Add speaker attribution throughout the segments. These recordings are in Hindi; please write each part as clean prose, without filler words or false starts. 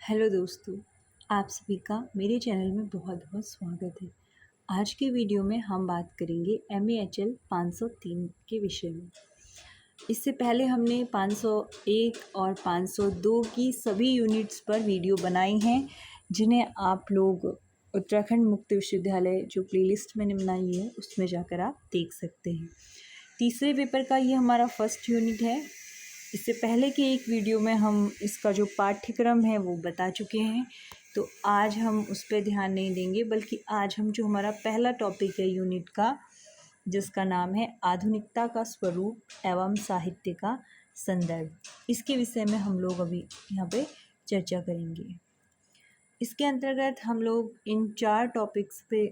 Speaker 1: हेलो दोस्तों, आप सभी का मेरे चैनल में बहुत बहुत स्वागत है। आज के वीडियो में हम बात करेंगे MEHL 503 के विषय में। इससे पहले हमने 501 और 502 की सभी यूनिट्स पर वीडियो बनाई हैं, जिन्हें आप लोग उत्तराखंड मुक्त विश्वविद्यालय जो प्लेलिस्ट मैंने बनाई है उसमें जाकर आप देख सकते हैं। तीसरे पेपर का ये हमारा फर्स्ट यूनिट है। इससे पहले के एक वीडियो में हम इसका जो पाठ्यक्रम है वो बता चुके हैं, तो आज हम उस पर ध्यान नहीं देंगे, बल्कि आज हम जो हमारा पहला टॉपिक है यूनिट का, जिसका नाम है आधुनिकता का स्वरूप एवं साहित्य का संदर्भ, इसके विषय में हम लोग अभी यहाँ पे चर्चा करेंगे। इसके अंतर्गत हम लोग इन 4 टॉपिक्स पे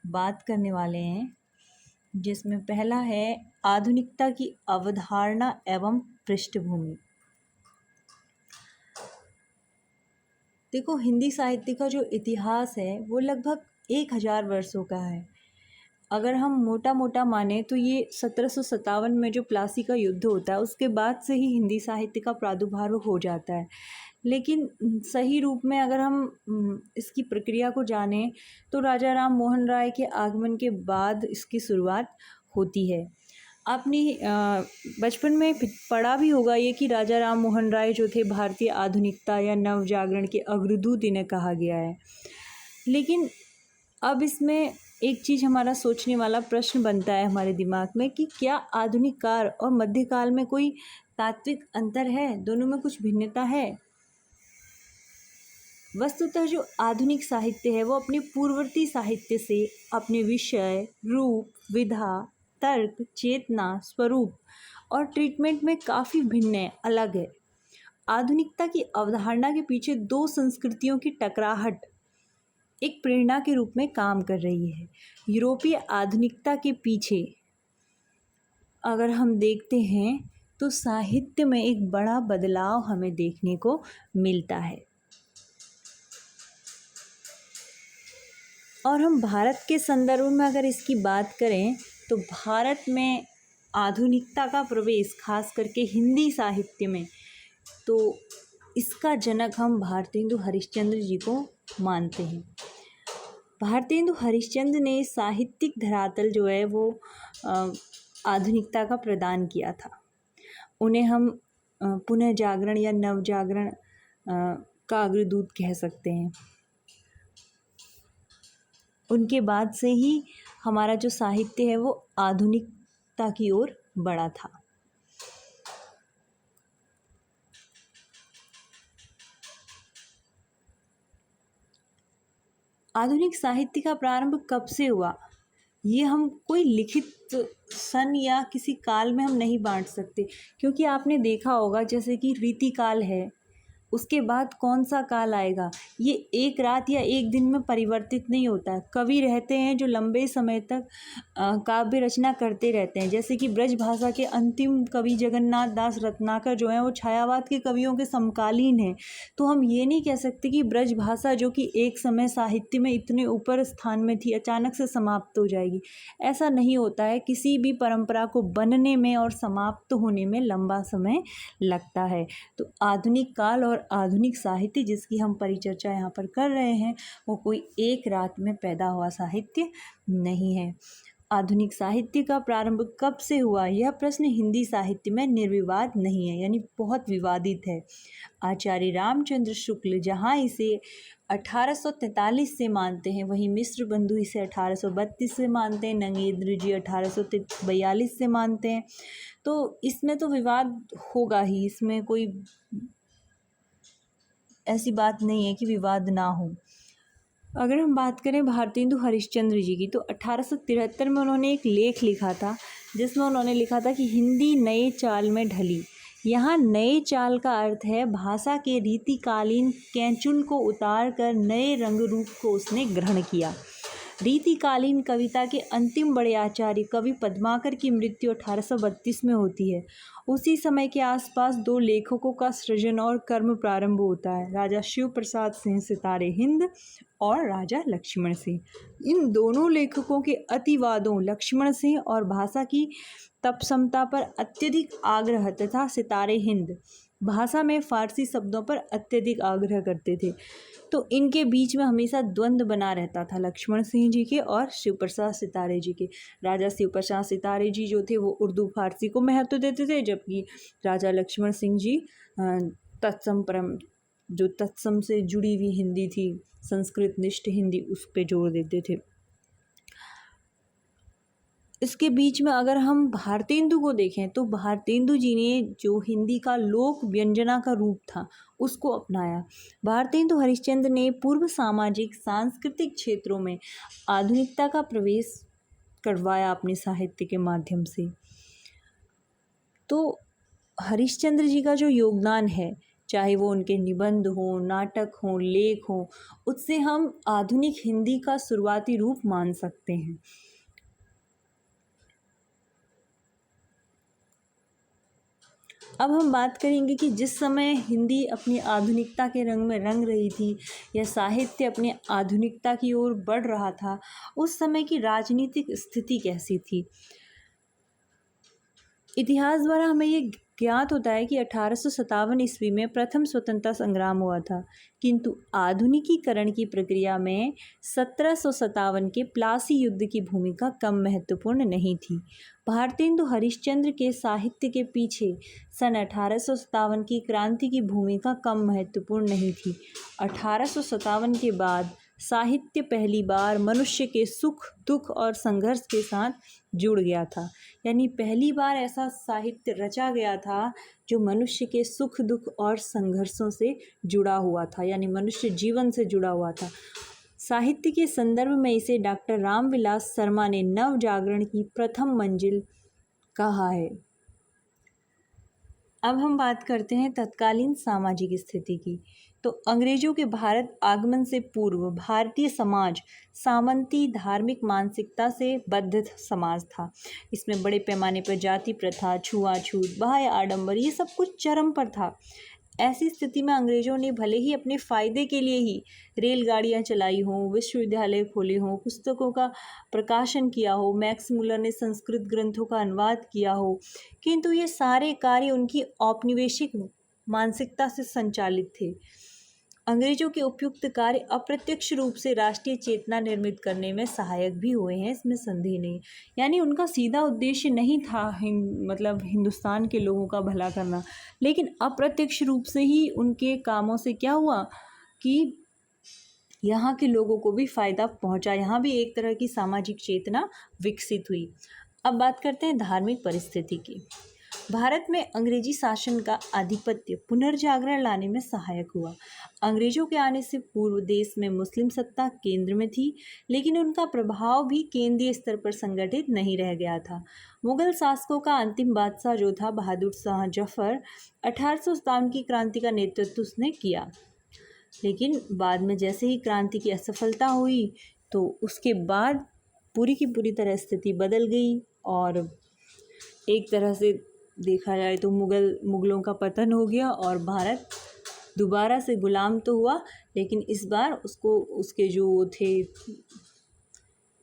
Speaker 1: बात करने वाले हैं, जिसमें पहला है आधुनिकता की अवधारणा एवं पृष्ठभूमि। देखो, हिंदी साहित्य का जो इतिहास है वो लगभग 1000 वर्षों का है। अगर हम मोटा मोटा माने तो ये 1757 में जो प्लासी का युद्ध होता है उसके बाद से ही हिंदी साहित्य का प्रादुर्भाव हो जाता है। लेकिन सही रूप में अगर हम इसकी प्रक्रिया को जानें तो राजा राम मोहन राय के आगमन के बाद इसकी शुरुआत होती है। आपने बचपन में पढ़ा भी होगा ये कि राजा राम मोहन राय जो थे भारतीय आधुनिकता या नव जागरण के अग्रदूत इन्हें कहा गया है। लेकिन अब इसमें एक चीज़ हमारा सोचने वाला प्रश्न बनता है हमारे दिमाग में कि क्या आधुनिक काल और मध्यकाल में कोई तात्विक अंतर है, दोनों में कुछ भिन्नता है। वस्तुतः जो आधुनिक साहित्य है वो अपने पूर्ववर्ती साहित्य से अपने विषय, रूप, विधा, तर्क, चेतना, स्वरूप और ट्रीटमेंट में काफ़ी भिन्न है, अलग है। आधुनिकता की अवधारणा के पीछे 2 संस्कृतियों की टकराहट एक प्रेरणा के रूप में काम कर रही है। यूरोपीय आधुनिकता के पीछे अगर हम देखते हैं तो साहित्य में एक बड़ा बदलाव हमें देखने को मिलता है। और हम भारत के संदर्भ में अगर इसकी बात करें तो भारत में आधुनिकता का प्रवेश खास करके हिंदी साहित्य में, तो इसका जनक हम भारतेंदु हरिश्चंद्र जी को मानते हैं। भारतेंदु हरिश्चंद्र ने साहित्यिक धरातल जो है वो आधुनिकता का प्रदान किया था। उन्हें हम पुनः जागरण या नव जागरण का अग्रदूत कह सकते हैं। उनके बाद से ही हमारा जो साहित्य है वो आधुनिकता की ओर बढ़ा था। आधुनिक साहित्य का प्रारंभ कब से हुआ, ये हम कोई लिखित सन या किसी काल में हम नहीं बांट सकते, क्योंकि आपने देखा होगा जैसे कि रीतिकाल है, उसके बाद कौन सा काल आएगा, ये एक रात या एक दिन में परिवर्तित नहीं होता है। कवि रहते हैं जो लंबे समय तक काव्य रचना करते रहते हैं। जैसे कि ब्रज भाषा के अंतिम कवि जगन्नाथ दास रत्नाकर जो हैं वो छायावाद के कवियों के समकालीन हैं। तो हम ये नहीं कह सकते कि ब्रज भाषा जो कि एक समय साहित्य में इतने ऊपर स्थान में थी अचानक से समाप्त हो जाएगी। ऐसा नहीं होता है। किसी भी परंपरा को बनने में और समाप्त होने में लंबा समय लगता है। तो आधुनिक काल और आधुनिक साहित्य जिसकी हम परिचर्चा यहाँ पर कर रहे हैं वो कोई एक रात में पैदा हुआ साहित्य नहीं है। आधुनिक साहित्य का प्रारंभ कब से हुआ, यह प्रश्न हिंदी साहित्य में निर्विवाद नहीं है, यानी बहुत विवादित है। आचार्य रामचंद्र शुक्ल जहाँ इसे 1843 से मानते हैं, वहीं मिश्र बंधु इसे 1832 से मानते हैं, नंगेंद्र जी 1842 से मानते हैं। तो इसमें तो विवाद होगा ही, इसमें कोई ऐसी बात नहीं है कि विवाद ना हो। अगर हम बात करें भारतेंदु हरिश्चंद्र जी की, तो 1873 में उन्होंने एक लेख लिखा था जिसमें उन्होंने लिखा था कि हिंदी नए चाल में ढली। यहाँ नए चाल का अर्थ है भाषा के रीतिकालीन कैंचुल को उतार कर नए रंग रूप को उसने ग्रहण किया। रीतिकालीन कविता के अंतिम बड़े आचार्य कवि पद्माकर की मृत्यु 1832 में होती है। उसी समय के आसपास 2 लेखकों का सृजन और कर्म प्रारंभ होता है, राजा शिव प्रसाद सिंह सितारे हिंद और राजा लक्ष्मण सिंह। इन दोनों लेखकों के अतिवादों, लक्ष्मण सिंह और भाषा की तपसमता पर अत्यधिक आग्रह तथा सितारे हिंद भाषा में फ़ारसी शब्दों पर अत्यधिक आग्रह करते थे। तो इनके बीच में हमेशा द्वंद्व बना रहता था लक्ष्मण सिंह जी के और शिव प्रसाद सितारे जी के। राजा शिव प्रसाद सितारे जी जो थे वो उर्दू फारसी को महत्व देते थे, जबकि राजा लक्ष्मण सिंह जी तत्सम परम जो तत्सम से जुड़ी हुई हिंदी थी, संस्कृत निष्ठ हिंदी, उस पे जोर देते थे। इसके बीच में अगर हम भारतेंदु को देखें तो भारतेंदु जी ने जो हिंदी का लोक व्यंजना का रूप था उसको अपनाया। भारतेंदु हरिश्चंद्र ने पूर्व सामाजिक सांस्कृतिक क्षेत्रों में आधुनिकता का प्रवेश करवाया अपने साहित्य के माध्यम से। तो हरिश्चंद्र जी का जो योगदान है, चाहे वो उनके निबंध हो, नाटक हो, लेख हो, उससे हम आधुनिक हिंदी का शुरुआती रूप मान सकते हैं। अब हम बात करेंगे कि जिस समय हिंदी अपनी आधुनिकता के रंग में रंग रही थी या साहित्य अपनी आधुनिकता की ओर बढ़ रहा था, उस समय की राजनीतिक स्थिति कैसी थी। इतिहास द्वारा हमें ये ज्ञात होता है कि 1857 ईस्वी में प्रथम स्वतंत्रता संग्राम हुआ था, किंतु आधुनिकीकरण की प्रक्रिया में 1757 के प्लासी युद्ध की भूमिका कम महत्वपूर्ण नहीं थी। भारतेंदु हरिश्चंद्र के साहित्य के पीछे सन 1857 की क्रांति की भूमिका कम महत्वपूर्ण नहीं थी। 1857 के बाद साहित्य पहली बार मनुष्य के सुख दुख और संघर्ष के साथ जुड़ गया था। यानी पहली बार ऐसा साहित्य रचा गया था जो मनुष्य के सुख दुख और संघर्षों से जुड़ा हुआ था, यानी मनुष्य जीवन से जुड़ा हुआ था। साहित्य के संदर्भ में इसे डॉक्टर रामविलास शर्मा ने नव जागरण की प्रथम मंजिल कहा है। अब हम बात करते हैं तत्कालीन सामाजिक स्थिति की। तो अंग्रेजों के भारत आगमन से पूर्व भारतीय समाज सामंती धार्मिक मानसिकता से बद्ध समाज था। इसमें बड़े पैमाने पर जाति प्रथा, छुआछूत, बाह्य आडंबर, ये सब कुछ चरम पर था। ऐसी स्थिति में अंग्रेजों ने भले ही अपने फ़ायदे के लिए ही रेलगाड़ियाँ चलाई हों, विश्वविद्यालय खोले हों, पुस्तकों का प्रकाशन किया हो, मैक्स मुलर ने संस्कृत ग्रंथों का अनुवाद किया हो, किंतु ये सारे कार्य उनकी औपनिवेशिक मानसिकता से संचालित थे। अंग्रेजों के उपयुक्त कार्य अप्रत्यक्ष रूप से राष्ट्रीय चेतना निर्मित करने में सहायक भी हुए हैं, इसमें संदेह नहीं। यानी उनका सीधा उद्देश्य नहीं था मतलब हिंदुस्तान के लोगों का भला करना, लेकिन अप्रत्यक्ष रूप से ही उनके कामों से क्या हुआ कि यहाँ के लोगों को भी फ़ायदा पहुँचा, यहाँ भी एक तरह की सामाजिक चेतना विकसित हुई। अब बात करते हैं धार्मिक परिस्थिति की। भारत में अंग्रेजी शासन का आधिपत्य पुनर्जागरण लाने में सहायक हुआ। अंग्रेजों के आने से पूर्व देश में मुस्लिम सत्ता केंद्र में थी, लेकिन उनका प्रभाव भी केंद्रीय स्तर पर संगठित नहीं रह गया था। मुगल शासकों का अंतिम बादशाह जो था बहादुर शाह जफर, 1857 की क्रांति का नेतृत्व उसने किया, लेकिन बाद में जैसे ही क्रांति की असफलता हुई तो उसके बाद पूरी की पूरी तरह स्थिति बदल गई और एक तरह से देखा जाए तो मुगलों का पतन हो गया और भारत दोबारा से गुलाम तो हुआ, लेकिन इस बार उसको उसके जो थे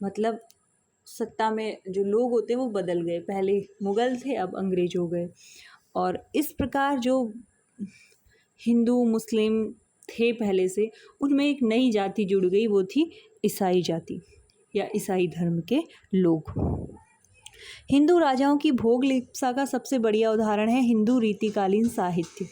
Speaker 1: मतलब सत्ता में जो लोग होते हैं वो बदल गए। पहले मुगल थे, अब अंग्रेज हो गए। और इस प्रकार जो हिंदू मुस्लिम थे पहले से, उनमें एक नई जाति जुड़ गई, वो थी ईसाई जाति या ईसाई धर्म के लोग। हिंदू राजाओं की भोग लिप्सा का सबसे बढ़िया उदाहरण है हिंदू रीतिकालीन साहित्य।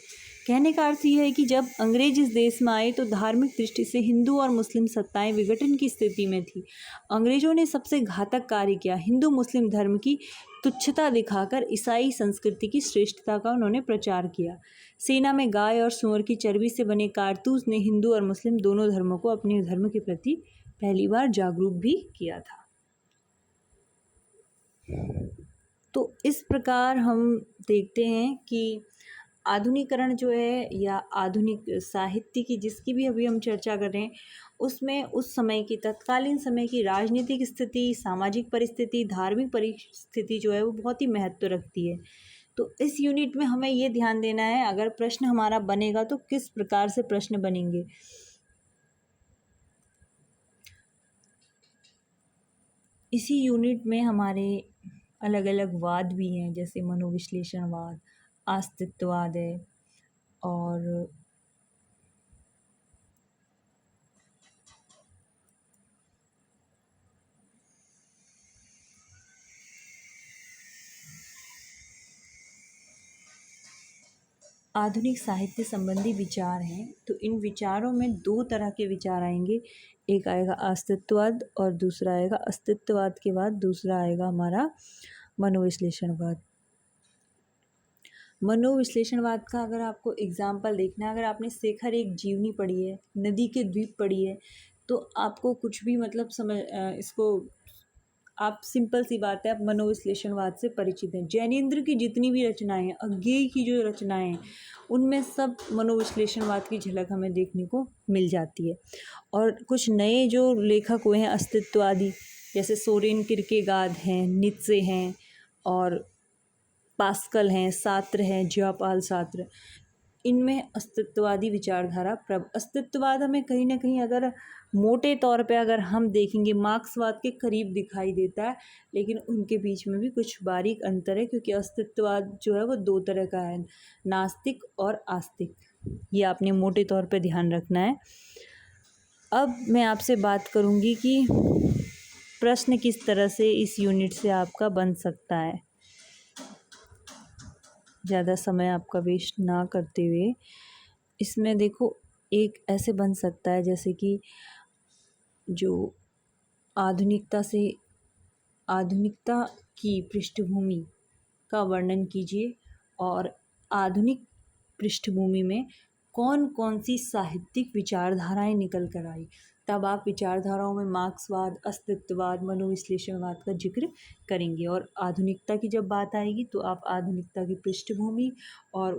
Speaker 1: कहने का अर्थ यह है कि जब अंग्रेज इस देश में आए तो धार्मिक दृष्टि से हिंदू और मुस्लिम सत्ताएं विघटन की स्थिति में थी। अंग्रेजों ने सबसे घातक कार्य किया, हिंदू मुस्लिम धर्म की तुच्छता दिखाकर ईसाई संस्कृति की श्रेष्ठता का उन्होंने प्रचार किया। सेना में गाय और सूअर की चर्बी से बने कारतूस ने हिंदू और मुस्लिम दोनों धर्मों को अपने धर्म के प्रति पहली बार जागरूक भी किया था। तो इस प्रकार हम देखते हैं कि आधुनिकरण जो है या आधुनिक साहित्य की जिसकी भी अभी हम चर्चा कर रहे हैं, उसमें उस समय की तत्कालीन समय की राजनीतिक स्थिति, सामाजिक परिस्थिति, धार्मिक परिस्थिति जो है वो बहुत ही महत्व रखती है। तो इस यूनिट में हमें ये ध्यान देना है, अगर प्रश्न हमारा बनेगा तो किस प्रकार से प्रश्न बनेंगे। इसी यूनिट में हमारे अलग अलग वाद भी हैं, जैसे मनोविश्लेषणवाद, अस्तित्ववाद है, और आधुनिक साहित्य संबंधी विचार हैं, तो इन विचारों में दो तरह के विचार आएंगे। एक आएगा अस्तित्ववाद और दूसरा आएगा अस्तित्ववाद के बाद दूसरा आएगा हमारा मनोविश्लेषणवाद। मनोविश्लेषणवाद का अगर आपको एग्जाम्पल देखना है, अगर आपने शेखर एक जीवनी पढ़ी है, नदी के द्वीप पढ़ी है, तो आपको कुछ भी मतलब इसको आप सिंपल सी बात है, आप मनोविश्लेषणवाद से परिचित हैं। जैनेंद्र की जितनी भी रचनाएं हैं, अज्ञेय की जो रचनाएं हैं, उनमें सब मनोविश्लेषणवाद की झलक हमें देखने को मिल जाती है। और कुछ नए जो लेखक हुए हैं अस्तित्ववादी, जैसे सोरेन किरकेगार्ड हैं, नीत्शे हैं और पास्कल हैं, सार्त्र हैं, ज्योपाल सार्त्र, इनमें अस्तित्ववादी विचारधारा अस्तित्ववाद हमें कहीं ना कहीं अगर मोटे तौर पे अगर हम देखेंगे मार्क्सवाद के करीब दिखाई देता है, लेकिन उनके बीच में भी कुछ बारीक अंतर है, क्योंकि अस्तित्ववाद जो है वो दो तरह का है, नास्तिक और आस्तिक। ये आपने मोटे तौर पे ध्यान रखना है। अब मैं आपसे बात करूँगी कि प्रश्न किस तरह से इस यूनिट से आपका बन सकता है। ज़्यादा समय आपका वेस्ट ना करते हुए इसमें देखो, एक ऐसे बन सकता है जैसे कि जो आधुनिकता की पृष्ठभूमि का वर्णन कीजिए और आधुनिक पृष्ठभूमि में कौन कौन सी साहित्यिक विचारधाराएं निकल कर आई। तब आप विचारधाराओं में मार्क्सवाद, अस्तित्ववाद, मनोविश्लेषणवाद का जिक्र करेंगे। और आधुनिकता की जब बात आएगी तो आप आधुनिकता की पृष्ठभूमि और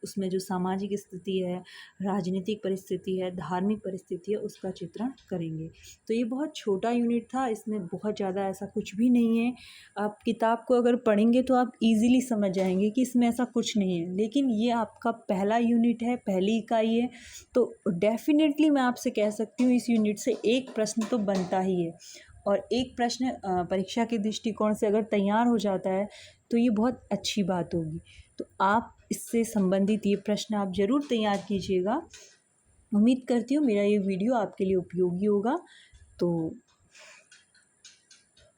Speaker 1: उसमें जो सामाजिक स्थिति है, राजनीतिक परिस्थिति है, धार्मिक परिस्थिति है, उसका चित्रण करेंगे। तो ये बहुत छोटा यूनिट था, इसमें बहुत ज़्यादा ऐसा कुछ भी नहीं है। आप किताब को अगर पढ़ेंगे तो आप इजीली समझ जाएंगे कि इसमें ऐसा कुछ नहीं है, लेकिन ये आपका पहला यूनिट है, पहली इकाई है, तो डेफिनेटली मैं आपसे कह सकती हूँ इस यूनिट से एक प्रश्न तो बनता ही है। और एक प्रश्न परीक्षा के दृष्टिकोण से अगर तैयार हो जाता है तो ये बहुत अच्छी बात होगी। तो आप इससे संबंधित ये प्रश्न आप ज़रूर तैयार कीजिएगा। उम्मीद करती हूँ मेरा ये वीडियो आपके लिए उपयोगी होगा। तो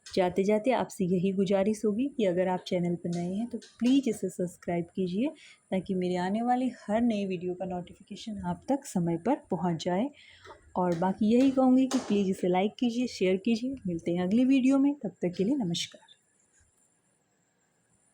Speaker 1: जाते जाते आपसे यही गुजारिश होगी कि अगर आप चैनल पर नए हैं तो प्लीज़ इसे सब्सक्राइब कीजिए, ताकि मेरे आने वाले हर नई वीडियो का नोटिफिकेशन आप तक समय पर पहुंच जाए। और बाकी यही कहूँगी कि प्लीज़ इसे लाइक कीजिए, शेयर कीजिए। मिलते हैं अगली वीडियो में, तब तक के लिए नमस्कार।